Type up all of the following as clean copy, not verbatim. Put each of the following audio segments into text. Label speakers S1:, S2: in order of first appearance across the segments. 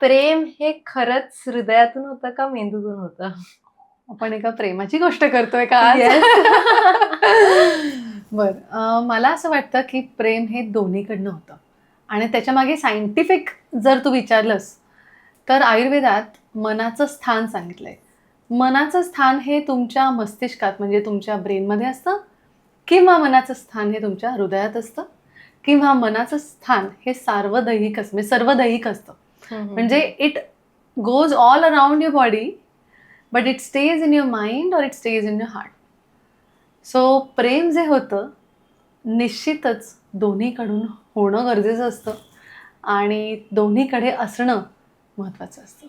S1: प्रेम हे खरंच हृदयातून होतं का मेंदूतून होतं?
S2: आपण एका प्रेमाची गोष्ट करतोय का आज?
S1: येस.
S2: मला असं वाटतं की प्रेम हे दोन्हीकडनं होतं आणि त्याच्यामागे सायंटिफिक जर तू विचारलंस तर आयुर्वेदात मनाचं स्थान सांगितलंय. मनाचं स्थान हे तुमच्या मस्तिष्कात म्हणजे तुमच्या ब्रेनमध्ये असतं किंवा मनाचं स्थान हे तुमच्या हृदयात असतं किंवा मनाचं स्थान हे सार्वदैहिक असतं, म्हणजे सर्वदैहिक असतं. म्हणजे it goes all around your body but it stays in your mind और it stays in your heart. So प्रेम जे होतं निश्चितच दोन्हीकडून होणं गरजेचं असतं आणि दोन्हीकडे असणं महत्त्वाचं असतं.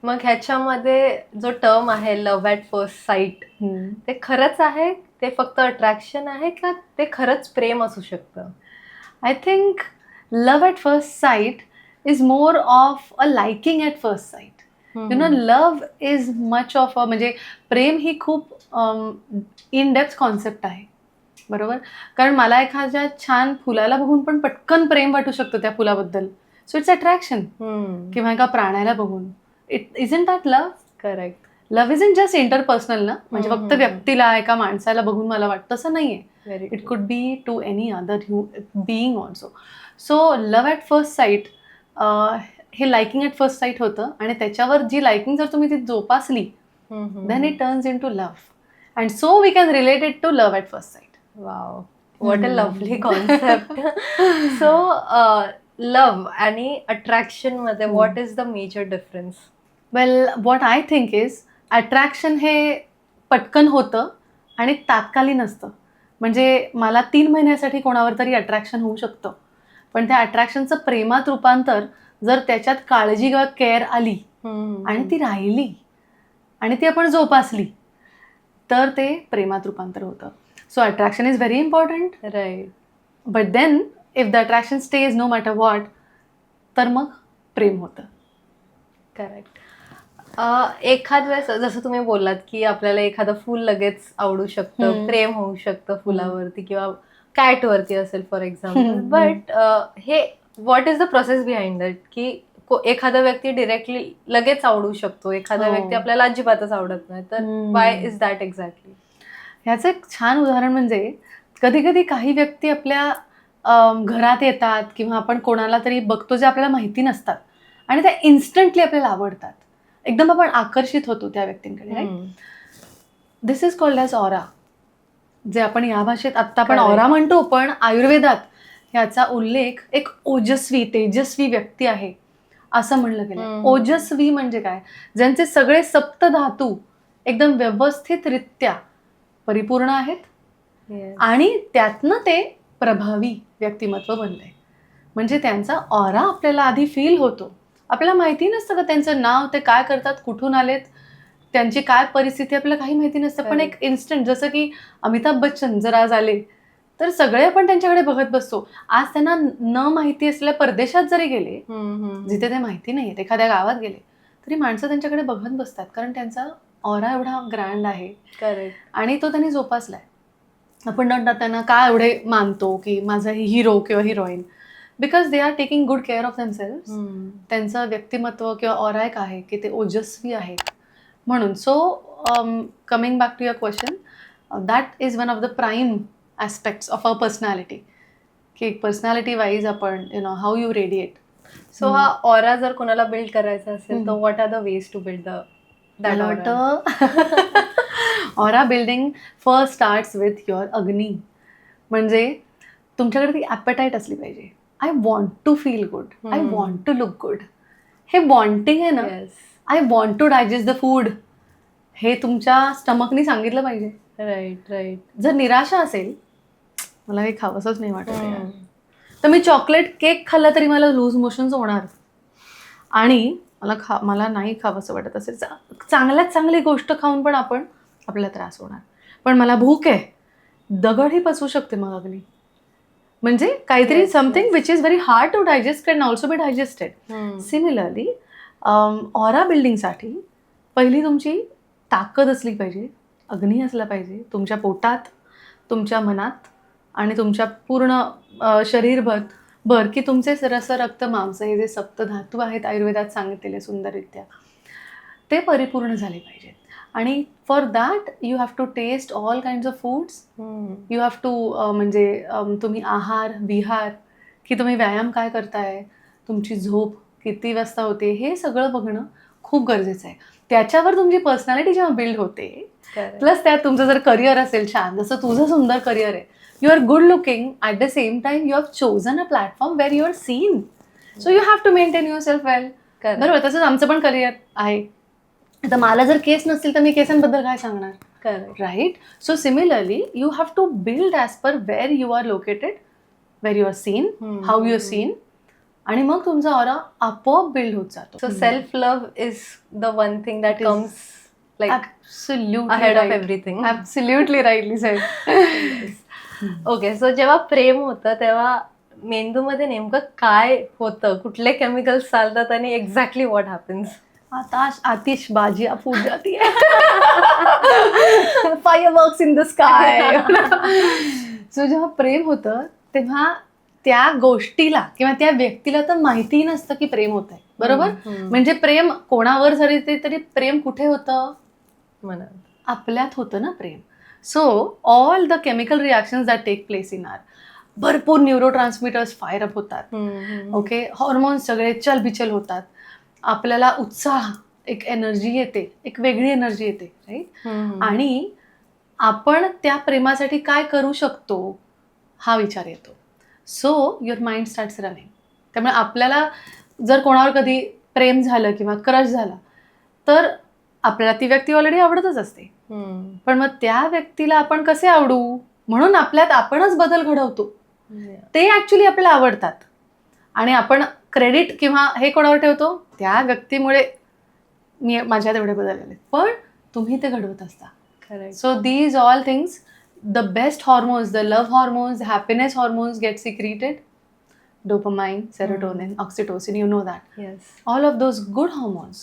S1: मग ह्याच्यामध्ये जो टर्म आहे लव्ह ॲट फर्स्ट साईट, ते खरंच आहे? ते फक्त अट्रॅक्शन आहे का ते खरंच प्रेम असू शकतं?
S2: I think love at first site is more of a liking at first site. You know love is much of म्हणजे प्रेम ही खूप इन डेप्थ कॉन्सेप्ट आहे, बरोबर. कारण मला एखाद्या छान फुलाला बघून पण पटकन प्रेम वाटू शकतं त्या फुलाबद्दल. So it's attraction. किंवा एका प्राण्याला बघून it isn't that love.
S1: Correct.
S2: Love isn't just interpersonal ना, म्हणजे फक्त व्यक्तीला एका माणसाला बघून मला वाटतं तसं नाहीये.
S1: Very
S2: it could be to any other being also. So love at first sight हे लाइकिंग ॲट फर्स्ट साईट होतं आणि त्याच्यावर जी लाइकिंग जर तुम्ही ती जोपासली then it turns into love and so we can relate it to love at first sight.
S1: Wow, what a lovely concept. So love आणि अट्रॅक्शन मध्ये what is the major difference?
S2: Well, what I think is attraction हे पटकन होतं आणि तात्कालीन असतं. म्हणजे मला 3 महिन्यासाठी कोणावर तरी अट्रॅक्शन होऊ शकतं, पण त्या अट्रॅक्शनचं प्रेमात रूपांतर जर त्याच्यात काळजी किंवा केअर आली आणि ती राहिली आणि ती आपण जोपासली तर ते प्रेमात रूपांतर होतं. So attraction is very important,
S1: right.
S2: But then if the attraction stage no matter what तर मग प्रेम होतं.
S1: करेक्ट. एखाद वेळेस जसं तुम्ही बोललात की आपल्याला एखादं फूल लगेच आवडू शकतं, प्रेम होऊ शकतं फुलावरती किंवा कॅटवरती असेल फॉर एक्झाम्पल. बट हे what is the process behind that की एखादा व्यक्ती डिरेक्टली लगेच आवडू शकतो, एखादा व्यक्ती आपल्याला अजिबातच आवडत नाही, तर वाय इज दॅट एक्झॅक्टली?
S2: ह्याचं एक छान उदाहरण म्हणजे कधी कधी काही व्यक्ती आपल्या घरात येतात किंवा आपण कोणाला तरी बघतो जे आपल्याला माहिती नसतात आणि त्या इन्स्टंटली आपल्याला आवडतात, एकदम आपण आकर्षित होतो त्या व्यक्तींकडे. Right. This is called as aura, जे आपण या भाषेत आत्ता आपण ऑरा म्हणतो, पण आयुर्वेदात ह्याचा उल्लेख एक ओजस्वी तेजस्वी व्यक्ती आहे असं म्हणलं गेलं. ओजस्वी म्हणजे काय? ज्यांचे सगळे सप्तधातू एकदम व्यवस्थितरित्या परिपूर्ण आहेत आणि त्यातनं ते प्रभावी व्यक्तिमत्व बनलंय. म्हणजे त्यांचा ऑरा आपल्याला आधी फील होतो. आपल्याला माहिती नसतं का त्यांचं नाव, ते काय करतात, कुठून आलेत, त्यांची काय परिस्थिती आपल्याला काही माहिती नसतं, पण एक इन्स्टंट जसं की अमिताभ बच्चन जर आज आले तर सगळे आपण त्यांच्याकडे बघत बसतो. आज त्यांना न माहिती असलेल्या परदेशात जरी गेले, जिथे ते माहिती नाहीये, एखाद्या गावात गेले तरी माणसं त्यांच्याकडे बघत बसतात, कारण त्यांचा ऑरा एवढा ग्रँड आहे.
S1: करेक्ट.
S2: आणि तो त्यांनी जोपासलाय. आपण त्यांना का एवढे मानतो की माझा हिरो किंवा heroine, because they are taking good care of themselves. त्यांचं व्यक्तिमत्व किंवा ऑरा एक आहे की ते ओजस्वी आहेत म्हणून. So coming back to your question, that is one of the prime aspects of a personality, की पर्सनॅलिटी वाईज आपण हाऊ यू रेडिएट.
S1: सो हा ऑरा जर कोणाला बिल्ड करायचा असेल तर what are the ways to build that aura?
S2: Aura building first starts with your अग्नी. म्हणजे तुमच्याकडे ती ॲपेटाईट असली पाहिजे. I want to feel good, I want to look good. हे वॉन्टिंग आहे ना, I want to digest the food, हे तुमच्या स्टमकनी सांगितलं पाहिजे.
S1: Right, right.
S2: जर निराशा असेल, मला हे खावंसच नाही वाटत आहे, तर मी चॉकलेट केक खाल्ला तरी मला लूज मोशन्स होणार आणि मला नाही खावंसं वाटत असेल, चांगल्यात चांगली गोष्ट खाऊन पण आपल्याला त्रास होणार. पण मला भूक आहे, दगडही पचवू शकते मग अग्नी. म्हणजे काहीतरी something which is very hard to digest can also be digested. Similarly aura बिल्डिंगसाठी पहिली तुमची ताकद असली पाहिजे, अग्नी असला पाहिजे तुमच्या पोटात, तुमच्या मनात आणि तुमच्या पूर्ण शरीरभर. बर की तुमचे रस रक्त मांस हे जे सप्तधातू आहेत आयुर्वेदात सांगितलेले सुंदररित्या ते परिपूर्ण झाले पाहिजेत. आणि for that you have to taste all kind of foods. You have to म्हणजे तुम्ही आहार विहार की तुम्ही व्यायाम काय करताय, तुमची झोप किती वाजता होते, हे सगळं बघणं खूप गरजेचं आहे. त्याच्यावर तुमची पर्सनॅलिटी जेव्हा बिल्ड होते, प्लस त्यात तुमचं जर करिअर असेल छान, जसं तुझं सुंदर करिअर आहे, you are good looking, at the same time you have chosen a platform where you are seen, so you have to maintain yourself well. बरोबर. तसंच आमचं पण करिअर आहे. आता मला जर केस नसतील तर मी केसांबद्दल काय सांगणार, right? So similarly you have to build as per where you are located, where you are seen, how you are seen, आणि मग तुमचा ऑरा आपोआप बिल्ड होत जातो.
S1: So self love is the one thing that comes like
S2: Absolutely
S1: ahead of
S2: right.
S1: everything.
S2: Absolutely rightly said.
S1: Okay, so जेव्हा प्रेम होतं तेव्हा मेंदूमध्ये नेमकं काय होतं, कुठले केमिकल्स चालतात आणि एक्झॅक्टली व्हॉट हॅपन्स?
S2: आतिशबाजी फूट जाती है. Fireworks in the sky. So जेव्हा प्रेम होतं तेव्हा त्या गोष्टीला किंवा त्या व्यक्तीला तर माहितीही नसतं की प्रेम होत आहे. बरोबर. म्हणजे प्रेम कोणावर जरी तरी प्रेम कुठे होतं,
S1: मनात,
S2: आपल्यात होतं ना प्रेम. So all the chemical reactions that take place in our, भरपूर न्यूरो ट्रान्समिटर्स फायर अप होतात. ओके, हॉर्मोन्स सगळे चलबिचल होतात, आपल्याला उत्साह, एक एनर्जी येते, एक वेगळी एनर्जी येते, राईट? आणि आपण त्या प्रेमासाठी काय करू शकतो हा विचार येतो. So your mind starts running. त्यामुळे आपल्याला जर कोणावर कधी प्रेम झालं किंवा क्रश झाला तर आपल्याला ती व्यक्ती ऑलरेडी आवडतच असते, पण मग त्या व्यक्तीला आपण कसे आवडू, म्हणून आपल्यात आपणच बदल घडवतो. ते ऍक्च्युली आपल्याला आवडतात आणि आपण क्रेडिट किंवा हे कोणावर ठेवतो, त्या व्यक्तीमुळे मी माझ्यात एवढे बदल आले, पण तुम्ही ते घडवत असता. So these all things, the best hormones, the love hormones, the happiness hormones get secreted. Dopamine, serotonin, oxytocin, you know that.
S1: Yes.
S2: All of those good hormones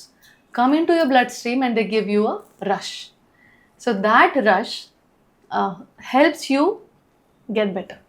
S2: come into your bloodstream and they give you a rush. So that rush helps you get better.